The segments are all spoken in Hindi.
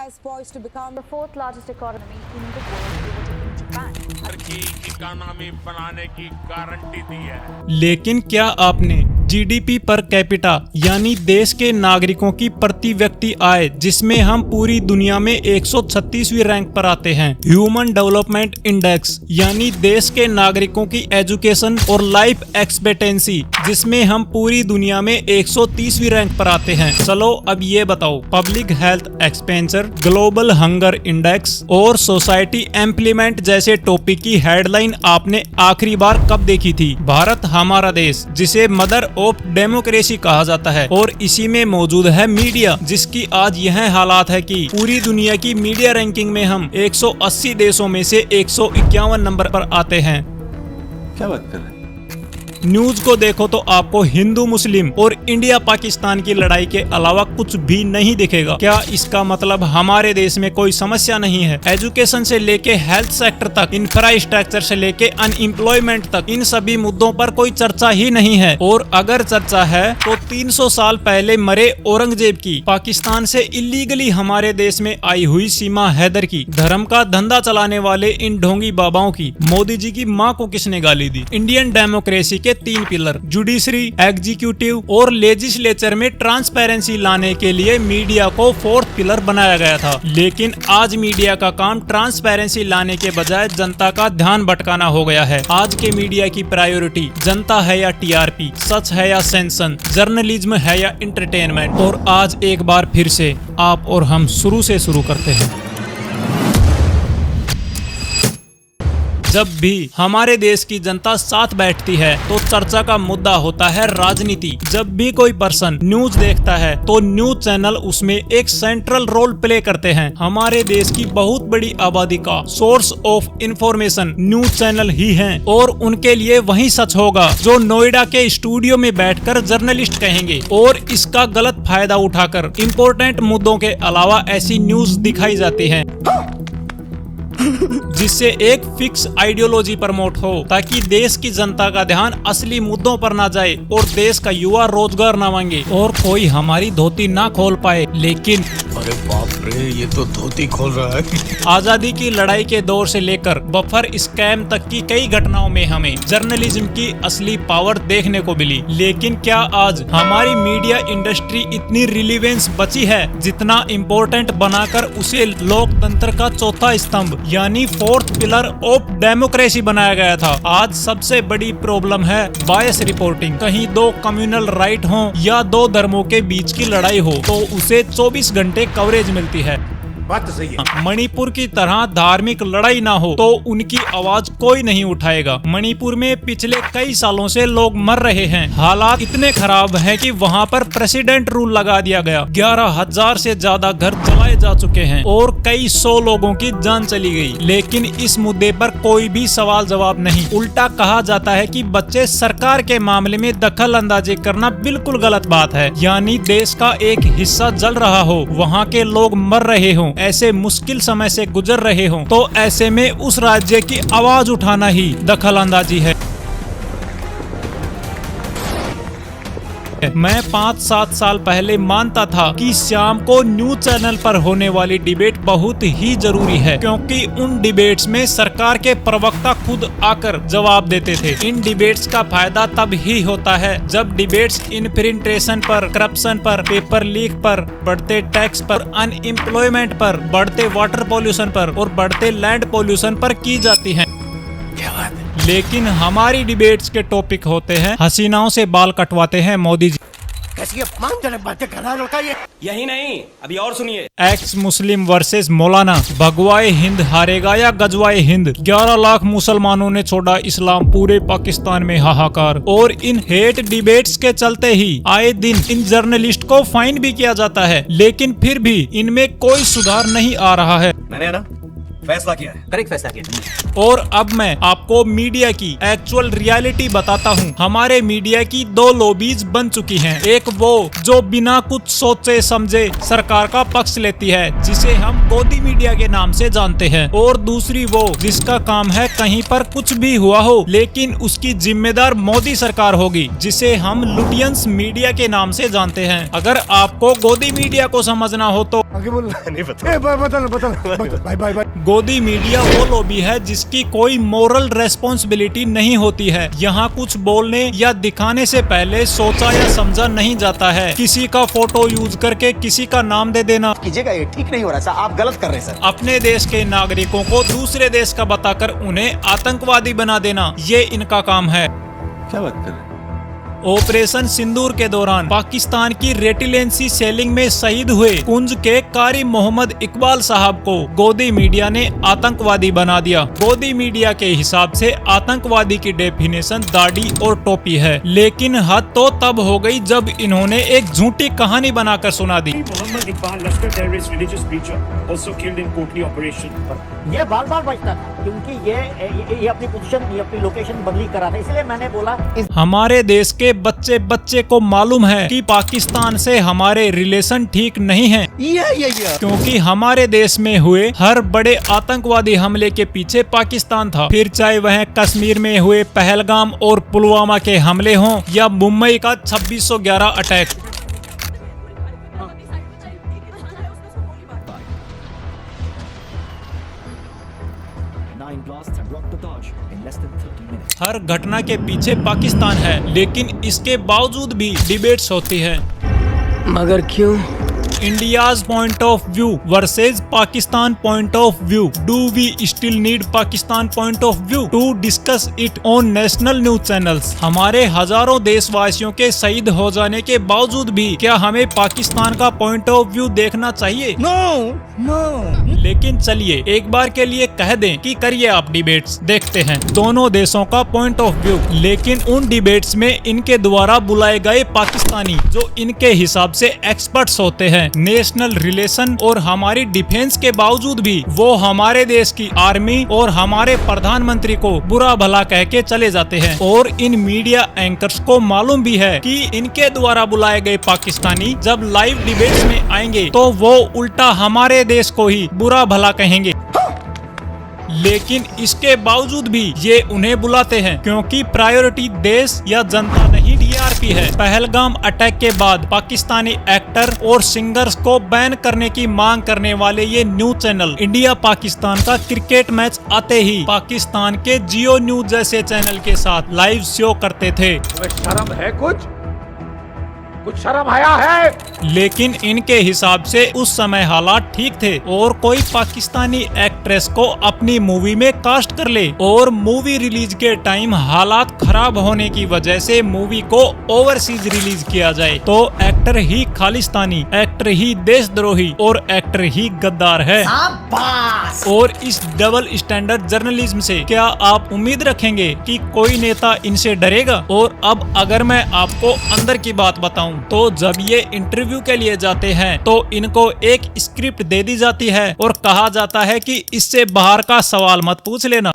is poised to become the fourth largest economy in the world, overtaking Japan. की इकोनॉमी बनाने की गारंटी दी है। लेकिन क्या आपने जीडीपी पर कैपिटा यानी देश के नागरिकों की प्रति व्यक्ति आय जिसमें हम पूरी दुनिया में 136वीं रैंक पर आते हैं, ह्यूमन डेवलपमेंट इंडेक्स यानी देश के नागरिकों की एजुकेशन और लाइफ एक्सपेक्टेंसी जिसमें हम पूरी दुनिया में 130वीं रैंक पर आते हैं। चलो अब ये बताओ, public health expenditure, global hunger index और सोसाइटी एम्प्लॉयमेंट जैसे टॉपिक की हेडलाइन आपने आखिरी बार कब देखी थी? भारत हमारा देश जिसे मदर ऑफ डेमोक्रेसी कहा जाता है और इसी में मौजूद है मीडिया, जिसकी आज यह हालात है कि पूरी दुनिया की मीडिया रैंकिंग में हम 180 देशों में से 151 नंबर पर आते हैं। क्या बात कर रहे हैं? न्यूज को देखो तो आपको हिंदू मुस्लिम और इंडिया पाकिस्तान की लड़ाई के अलावा कुछ भी नहीं दिखेगा। क्या इसका मतलब हमारे देश में कोई समस्या नहीं है? एजुकेशन से लेके हेल्थ सेक्टर तक, इंफ्रास्ट्रक्चर से लेके अनएम्प्लॉयमेंट तक, इन सभी मुद्दों पर कोई चर्चा ही नहीं है। और अगर चर्चा है तो 300 साल पहले मरे औरंगजेब की, पाकिस्तान से इलीगली हमारे देश में आई हुई सीमा हैदर की, धर्म का धंधा चलाने वाले इन ढोंगी बाबाओं की, मोदी जी की माँ को किसने गाली दी? इंडियन डेमोक्रेसी के 3 पिलर जुडिशरी, एग्जीक्यूटिव और लेजिस्लेचर में ट्रांसपेरेंसी लाने के लिए मीडिया को 4th पिलर बनाया गया था। लेकिन आज मीडिया का काम ट्रांसपेरेंसी लाने के बजाय जनता का ध्यान भटकाना हो गया है। आज के मीडिया की प्रायोरिटी जनता है या टीआरपी, सच है या सेंसन, जर्नलिज्म है या एंटरटेनमेंट। और आज एक बार फिर से आप और हम शुरू से शुरू करते हैं। जब भी हमारे देश की जनता साथ बैठती है तो चर्चा का मुद्दा होता है राजनीति। जब भी कोई पर्सन न्यूज देखता है तो न्यूज चैनल उसमें एक सेंट्रल रोल प्ले करते हैं। हमारे देश की बहुत बड़ी आबादी का source of information news channel ही हैं और उनके लिए वही सच होगा जो नोएडा के स्टूडियो में बैठकर जर्नलिस्ट कहेंगे। और इसका गलत फायदा उठाकर इम्पोर्टेंट मुद्दों के अलावा ऐसी न्यूज दिखाई जाती है जिससे एक फिक्स आइडियोलॉजी प्रमोट हो ताकि देश की जनता का ध्यान असली मुद्दों पर ना जाए और देश का युवा रोजगार ना मांगे और कोई हमारी धोती ना खोल पाए। लेकिन अरे बाप रे, ये तो धोती खोल रहा है। आजादी की लड़ाई के दौर से लेकर बफर स्कैम तक की कई घटनाओं में हमें जर्नलिज्म की असली पावर देखने को मिली। लेकिन क्या आज हमारी मीडिया इंडस्ट्री इतनी रिलीवेंस बची है जितना इम्पोर्टेंट बनाकर उसे लोकतंत्र का चौथा स्तंभ यानी 4th पिलर ऑफ डेमोक्रेसी बनाया गया था? आज सबसे बड़ी प्रॉब्लम है बायस रिपोर्टिंग। कहीं 2 कम्युनल राइट हो या 2 धर्मों के बीच की लड़ाई हो तो उसे 24 घंटे कवरेज मिलती है। बात तो सही है। मणिपुर की तरह धार्मिक लड़ाई ना हो तो उनकी आवाज कोई नहीं उठाएगा। मणिपुर में पिछले कई सालों से लोग मर रहे हैं। हालात इतने खराब हैं कि वहां पर प्रेसिडेंट रूल लगा दिया गया। 11,000 से ज्यादा घर जलाए जा चुके हैं और कई 100 लोगों की जान चली गई। लेकिन इस मुद्दे पर कोई भी सवाल जवाब नहीं। उल्टा कहा जाता है कि बच्चे सरकार के मामले में दखल अंदाजी करना बिल्कुल गलत बात है। यानी देश का एक हिस्सा जल रहा हो, वहाँ के लोग मर रहे हों, ऐसे मुश्किल समय से गुजर रहे हों, तो ऐसे में उस राज्य की आवाज उठाना ही दखल अंदाजी है। मैं 5-7 साल पहले मानता था कि शाम को न्यूज चैनल पर होने वाली डिबेट बहुत ही जरूरी है, क्योंकि उन डिबेट्स में सरकार के प्रवक्ता खुद आकर जवाब देते थे। इन डिबेट्स का फायदा तब ही होता है जब डिबेट्स इन्फिल्ट्रेशन पर, करप्शन पर, पेपर लीक पर, बढ़ते टैक्स पर, अनएम्प्लॉयमेंट पर, बढ़ते वाटर पॉल्यूशन पर और बढ़ते लैंड पॉल्यूशन पर की जाती है। लेकिन हमारी डिबेट्स के टॉपिक होते हैं हसीनाओं से बाल कटवाते हैं मोदी जी। कैसी अपमानजनक बातें कर रहा है लड़का ये। यही नहीं, अभी और सुनिए। एक्स मुस्लिम वर्सेस मौलाना, भगवाए हिंद हारेगा या गजवाए हिंद। 11 लाख मुसलमानों ने छोड़ा इस्लाम, पूरे पाकिस्तान में हाहाकार। और इन हेट डिबेट्स के चलते ही आए दिन इन जर्नलिस्ट को फाइन भी किया जाता है, लेकिन फिर भी इनमें कोई सुधार नहीं आ रहा है। मैंने ना फैसला किया है, करेक्ट फैसला किया। और अब मैं आपको मीडिया की एक्चुअल रियलिटी बताता हूँ। हमारे मीडिया की 2 लॉबीज बन चुकी हैं। एक वो जो बिना कुछ सोचे समझे सरकार का पक्ष लेती है, जिसे हम गोदी मीडिया के नाम से जानते हैं, और दूसरी वो जिसका काम है कहीं पर कुछ भी हुआ हो लेकिन उसकी जिम्मेदार मोदी सरकार होगी, जिसे हम लुटियंस मीडिया के नाम से जानते हैं। अगर आपको गोदी मीडिया को समझना हो तो आगे बोल नहीं पता बता बाय बाय बाय। गोदी मीडिया वो लॉबी है जिसकी कोई मोरल रेस्पॉन्सिबिलिटी नहीं होती है। यहाँ कुछ बोलने या दिखाने से पहले सोचा या समझा नहीं जाता है। किसी का फोटो यूज करके किसी का नाम दे देना कीजिएगा, ये ठीक नहीं हो रहा सर, आप गलत कर रहे हैं सर। अपने देश के नागरिकों को दूसरे देश का बताकर उन्हें आतंकवादी बना देना, ये इनका काम है। क्या बात कर रहे हैं? ऑपरेशन सिंदूर के दौरान पाकिस्तान की रेटिलेंसी सेलिंग में शहीद हुए कुंज के कारी मोहम्मद इकबाल साहब को गोदी मीडिया ने आतंकवादी बना दिया। गोदी मीडिया के हिसाब से आतंकवादी की डेफिनेशन दाढ़ी और टोपी है, लेकिन हद तो तब हो गई जब इन्होंने एक झूठी कहानी बनाकर सुना दी। Muhammad Iqbal, Lashkar terrorist religious preacher, also killed in Kotli operation. ये बार बार बचता था क्योंकि ये अपनी पोजीशन, ये अपनी लोकेशन बदली करा था, इसलिए मैंने बोला हमारे देश के बच्चे बच्चे को मालूम है कि पाकिस्तान से हमारे रिलेशन ठीक नहीं है, क्योंकि हमारे देश में हुए हर बड़े आतंकवादी हमले के पीछे पाकिस्तान था। फिर चाहे वह कश्मीर में हुए पहलगाम और पुलवामा के हमले हों या मुंबई का 2611 अटैक। हर घटना के पीछे पाकिस्तान है, लेकिन इसके बावजूद भी डिबेट्स होती है। मगर क्यों? India's point of view versus Pakistan point of view. Do we still need Pakistan point of view to discuss it on national news channels? हमारे हजारों देशवासियों के शहीद हो जाने के बावजूद भी क्या हमें पाकिस्तान का पॉइंट ऑफ व्यू देखना चाहिए? नो। लेकिन चलिए एक बार के लिए कह दें कि करिए आप डिबेट्स, देखते हैं दोनों देशों का पॉइंट ऑफ व्यू। लेकिन उन डिबेट्स में इनके द्वारा बुलाए गए पाकिस्तानी जो इनके हिसाब से एक्सपर्ट्स होते हैं नेशनल रिलेशन और हमारी डिफेंस के बावजूद भी वो हमारे देश की आर्मी और हमारे प्रधानमंत्री को बुरा भला कह के चले जाते हैं। और इन मीडिया एंकर्स को मालूम भी है कि इनके द्वारा बुलाए गए पाकिस्तानी जब लाइव डिबेट्स में आएंगे तो वो उल्टा हमारे देश को ही बुरा भला कहेंगे। लेकिन इसके बावजूद भी ये उन्हें बुलाते हैं क्योंकि प्रायोरिटी देश या जनता नहीं डीआरपी है। पहलगाम अटैक के बाद पाकिस्तानी एक्टर और सिंगर्स को बैन करने की मांग करने वाले ये न्यूज चैनल इंडिया पाकिस्तान का क्रिकेट मैच आते ही पाकिस्तान के जियो न्यूज जैसे चैनल के साथ लाइव शो करते थे। शर्म है कुछ शर्म आया है? लेकिन इनके हिसाब से उस समय हालात ठीक थे और कोई पाकिस्तानी एक्ट्रेस को अपनी मूवी में कास्ट कर ले और मूवी रिलीज के टाइम हालात खराब होने की वजह से मूवी को ओवरसीज रिलीज किया जाए तो एक्टर ही खालिस्तानी, एक्टर ही देशद्रोही और एक्टर ही गद्दार है। और इस डबल स्टैंडर्ड जर्नलिज्म से क्या आप उम्मीद रखेंगे कि कोई नेता इनसे डरेगा? और अब अगर मैं आपको अंदर की बात बताऊं तो जब ये इंटरव्यू के लिए जाते हैं तो इनको एक स्क्रिप्ट दे दी जाती है और कहा जाता है कि इससे बाहर का सवाल मत पूछ लेना।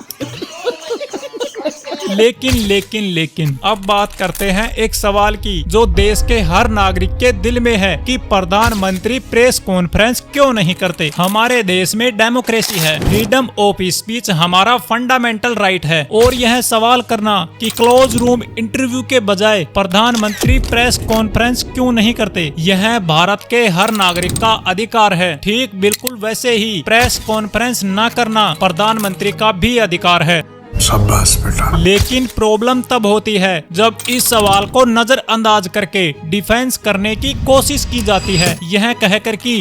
लेकिन अब बात करते हैं एक सवाल की जो देश के हर नागरिक के दिल में है कि प्रधानमंत्री प्रेस कॉन्फ्रेंस क्यों नहीं करते? हमारे देश में डेमोक्रेसी है, फ्रीडम ऑफ स्पीच हमारा फंडामेंटल राइट है और यह सवाल करना कि क्लोज रूम इंटरव्यू के बजाय प्रधानमंत्री प्रेस कॉन्फ्रेंस क्यों नहीं करते, यह भारत के हर नागरिक का अधिकार है। ठीक बिल्कुल वैसे ही प्रेस कॉन्फ्रेंस न करना प्रधानमंत्री का भी अधिकार है। शाबाश बेटा। लेकिन प्रॉब्लम तब होती है जब इस सवाल को नजरअंदाज करके डिफेंस करने की कोशिश की जाती है, यह कहकर कि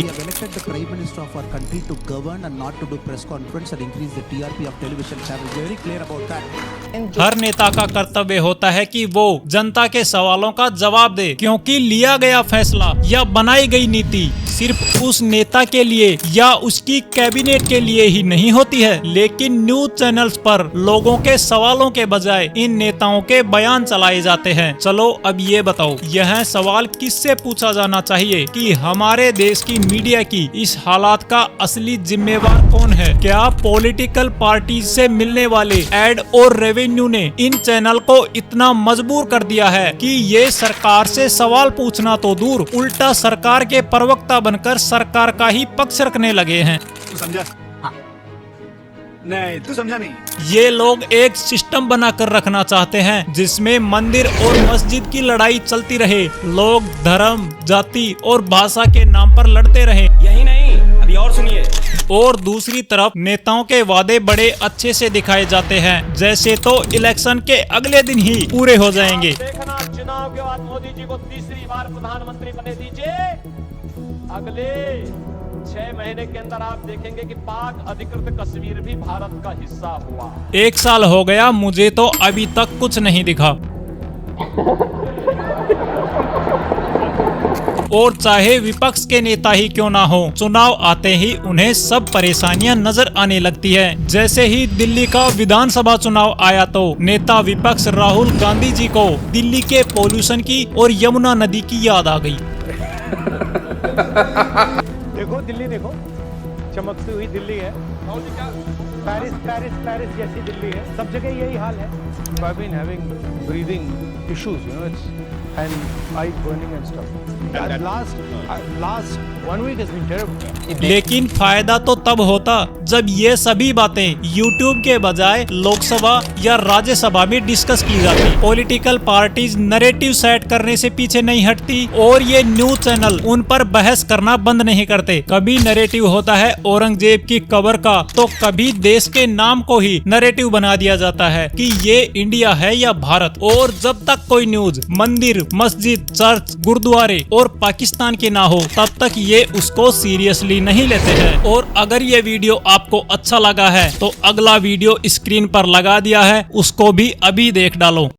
हर नेता का कर्तव्य होता है कि वो जनता के सवालों का जवाब दे, क्योंकि लिया गया फैसला या बनाई गई नीति सिर्फ उस नेता के लिए या उसकी कैबिनेट के लिए ही नहीं होती है, लेकिन न्यूज चैनल्स पर लोगों के सवालों के बजाय इन नेताओं के बयान चलाए जाते हैं। चलो अब ये बताओ, यह सवाल किससे पूछा जाना चाहिए कि हमारे देश की मीडिया की इस हालात का असली जिम्मेवार कौन है? क्या पॉलिटिकल पार्टी से मिलने वाले एड और रेवेन्यू ने इन चैनल को इतना मजबूर कर दिया है कि ये सरकार से सवाल पूछना तो दूर, उल्टा सरकार के प्रवक्ता बनकर सरकार का ही पक्ष रखने लगे हैं? समझा? नहीं, तू समझा नहीं। ये लोग एक सिस्टम बनाकर रखना चाहते हैं जिसमें मंदिर और मस्जिद की लड़ाई चलती रहे, लोग धर्म, जाति और भाषा के नाम पर लड़ते रहे। यही नहीं, अभी और सुनिए। और दूसरी तरफ नेताओं के वादे बड़े अच्छे से दिखाए जाते हैं, जैसे तो इलेक्शन के अगले दिन ही पूरे हो जाएंगे। देखना, चुनाव के बाद मोदी जी को तीसरी बार प्रधानमंत्री बने दीजिए। अगले 6 महीने के अंदर आप देखेंगे कि पाक अधिकृत कश्मीर भी भारत का हिस्सा हुआ। 1 साल हो गया, मुझे तो अभी तक कुछ नहीं दिखा। और चाहे विपक्ष के नेता ही क्यों ना हो, चुनाव आते ही उन्हें सब परेशानियां नजर आने लगती है। जैसे ही दिल्ली का विधानसभा चुनाव आया तो नेता विपक्ष राहुल गांधी जी को दिल्ली के पोल्यूशन की और यमुना नदी की याद आ गई। देखो दिल्ली, देखो चमकती हुई दिल्ली है। पेरिस पेरिस पेरिस जैसी दिल्ली है, सब जगह यही हाल है। I've been having breathing issues, you know, and eye burning and stuff. Last 1 week has been terrible. लेकिन फायदा तो तब होता जब ये सभी बातें YouTube के बजाय लोकसभा या राज्यसभा में डिस्कस की जाती। पॉलिटिकल पार्टीज नैरेटिव सेट करने से पीछे नहीं हटती और ये न्यूज चैनल उन पर बहस करना बंद नहीं करते। कभी नैरेटिव होता है औरंगजेब की कब्र का, तो कभी देश के नाम को ही नैरेटिव बना दिया जाता है कि ये इंडिया है या भारत। और जब तक कोई न्यूज मंदिर, मस्जिद, चर्च, गुरुद्वारे और पाकिस्तान की ना हो, तब तक ये उसको सीरियसली नहीं लेते हैं। और अगर ये वीडियो आपको अच्छा लगा है तो अगला वीडियो स्क्रीन पर लगा दिया है, उसको भी अभी देख डालो।